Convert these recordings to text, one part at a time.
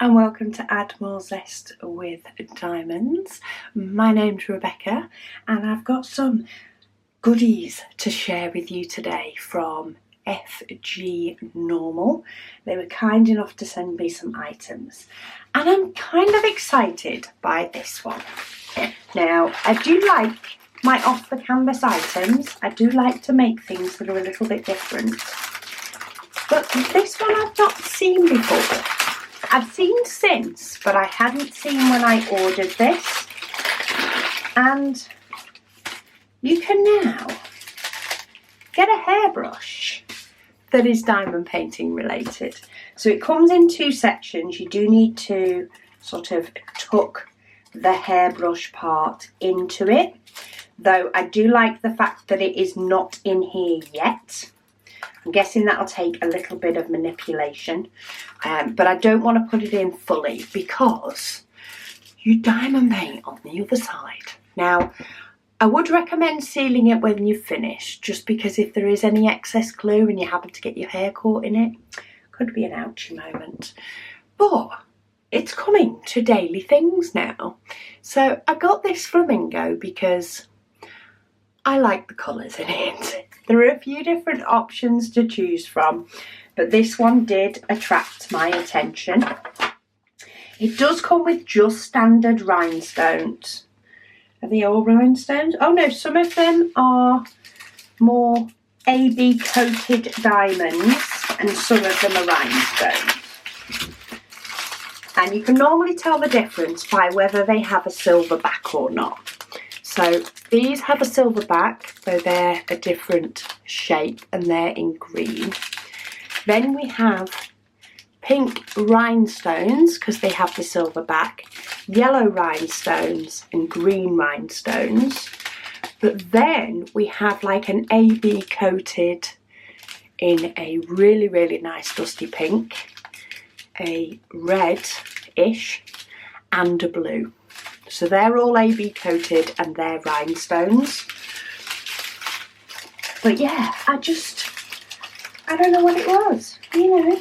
and welcome to Add More Zest with Diamonds. My name's Rebecca and I've got some goodies to share with you today from FGNormal. They were kind enough to send me some items and I'm kind of excited by this one. Now, I do like my off the canvas items. I do like to make things that are a little bit different. But this one I've not seen before. I've seen since, but I hadn't seen when I ordered this. And you can now get a hairbrush that is diamond painting related. So it comes in two sections. You do need to sort of tuck the hairbrush part into it. Though I do like the fact that it is not in here yet. I'm guessing that'll take a little bit of manipulation, but I don't want to put it in fully because you diamond paint on the other side. Now, I would recommend sealing it when you finish, just because if there is any excess glue and you happen to get your hair caught in it, could be an ouchy moment. But it's coming to daily things now. So I got this Flamingo because I like the colours in it. There are a few different options to choose from, but this one did attract my attention. It does come with just standard rhinestones. Are they all rhinestones? Oh no, some of them are more AB coated diamonds and some of them are rhinestones. And you can normally tell the difference by whether they have a silver back or not. So these have a silver back, though they're a different shape and they're in green. Then we have pink rhinestones because they have the silver back, yellow rhinestones and green rhinestones. But then we have like an AB coated in a really, really nice dusty pink, a red-ish and a blue. So they're all AB coated and they're rhinestones. But yeah, I don't know what it was, you know.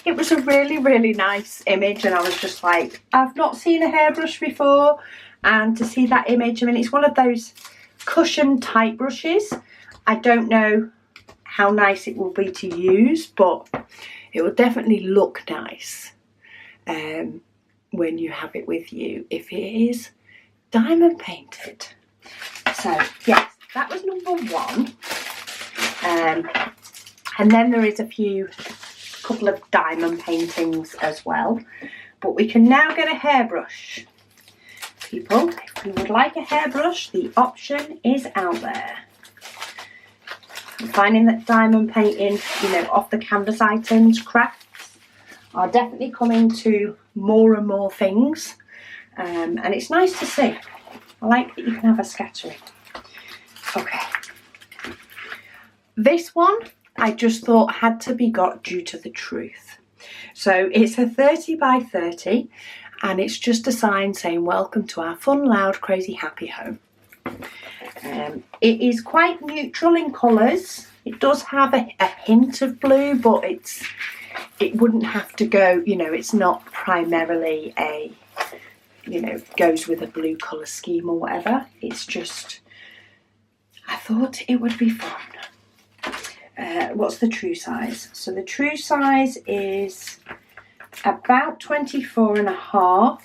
It was a really, really nice image and I was just like, I've not seen a hairbrush before. And to see that image, I mean, it's one of those cushion type brushes. I don't know how nice it will be to use, but it will definitely look nice. When you have it with you, if it is diamond painted. So yes, that was number one. And then there is a couple of diamond paintings as well. But we can now get a hairbrush. People, if you would like a hairbrush, the option is out there. I'm finding that diamond painting, you know, off the canvas items, crafts, are definitely coming to more and more things, and it's nice to see. I like that you can have a scattering. Okay, this one I just thought had to be got due to the truth. So it's a 30 by 30 and it's just a sign saying welcome to our fun, loud, crazy, happy home. It is quite neutral in colours. It does have a hint of blue, but it wouldn't have to go, you know, it's not primarily a, you know, goes with a blue colour scheme or whatever. It's just, I thought it would be fun. What's the true size? So the true size is about 24.5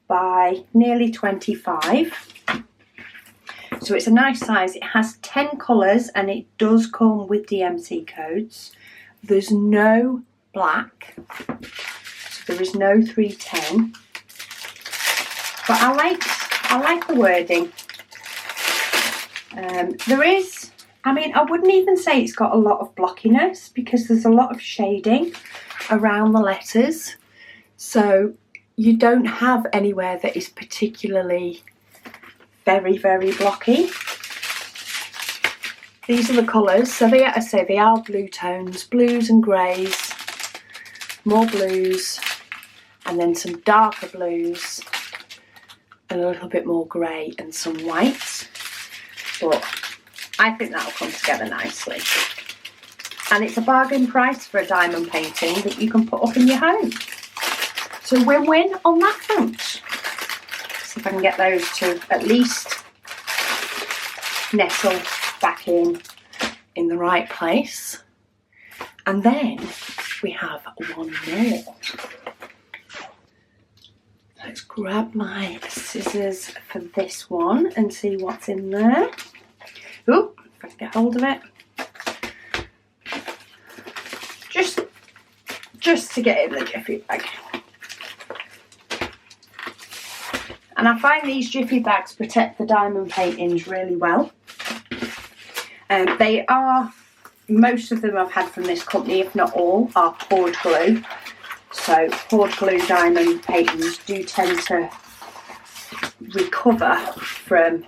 by nearly 25. So it's a nice size. It has 10 colours and it does come with DMC codes. There's no black, so there is no 310. But I like the wording. There is, I mean, I wouldn't even say it's got a lot of blockiness because there's a lot of shading around the letters. So you don't have anywhere that is particularly very, very blocky. These are the colours, so they are blue tones, blues and greys, more blues, and then some darker blues, and a little bit more grey and some whites. But I think that'll come together nicely. And it's a bargain price for a diamond painting that you can put up in your home. So win-win on that front. See if I can get those to at least nestle back in the right place. And then we have one more. Let's grab my scissors for this one and see what's in there. Oh, if I can get hold of it. Just to get it in the Jiffy bag. And I find these Jiffy bags protect the diamond paintings really well. They are, most of them I've had from this company, if not all, are poured glue. So poured glue diamond paintings do tend to recover from,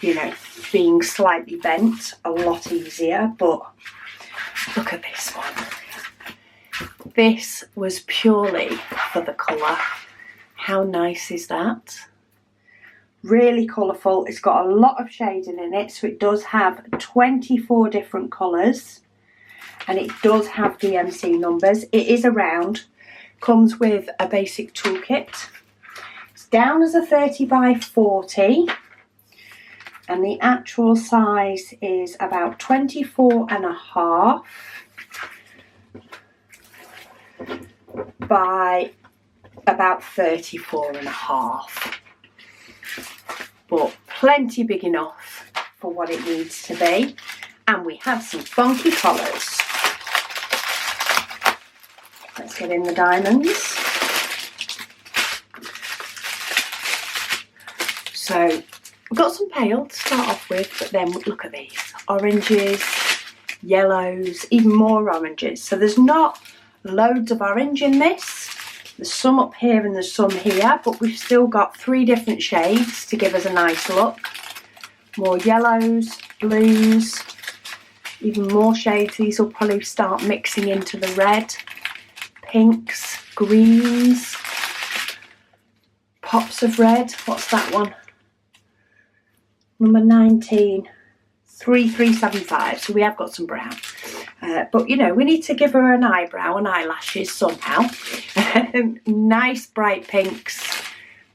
you know, being slightly bent a lot easier. But look at this one. This was purely for the colour. How nice is that? Really colourful. It's got a lot of shading in it, so it does have 24 different colours, and it does have DMC numbers. It is a round, comes with a basic toolkit. It's down as a 30 by 40, and the actual size is about 24.5 by about 34.5. But plenty big enough for what it needs to be. And we have some funky colours. Let's get in the diamonds. So we've got some pale to start off with, but then look at these. Oranges, yellows, even more oranges. So there's not loads of orange in this. There's some up here and there's some here, but we've still got 3 different shades to give us a nice look. More yellows, blues, even more shades. These will probably start mixing into the red, pinks, greens, pops of red. What's that one? Number 19, 3375. So we have got some brown. But you know, we need to give her an eyebrow and eyelashes somehow. Nice bright pinks,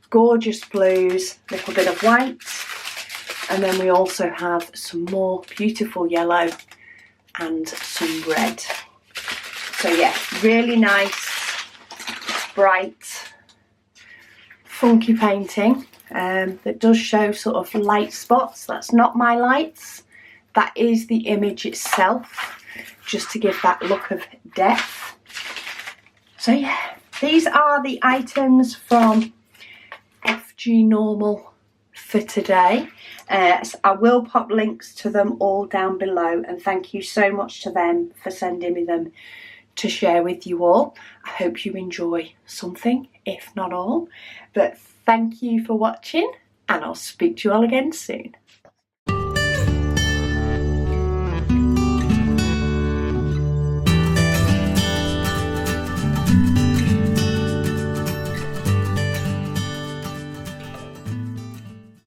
gorgeous blues, a little bit of white, and then we also have some more beautiful yellow and some red. So yeah, really nice, bright, funky painting that does show sort of light spots. That's not my lights, that is the image itself, just to give that look of depth. So yeah, these are the items from FGNormal for today. So I will pop links to them all down below, and thank you so much to them for sending me them to share with you all. I hope you enjoy something, if not all. But thank you for watching, and I'll speak to you all again soon.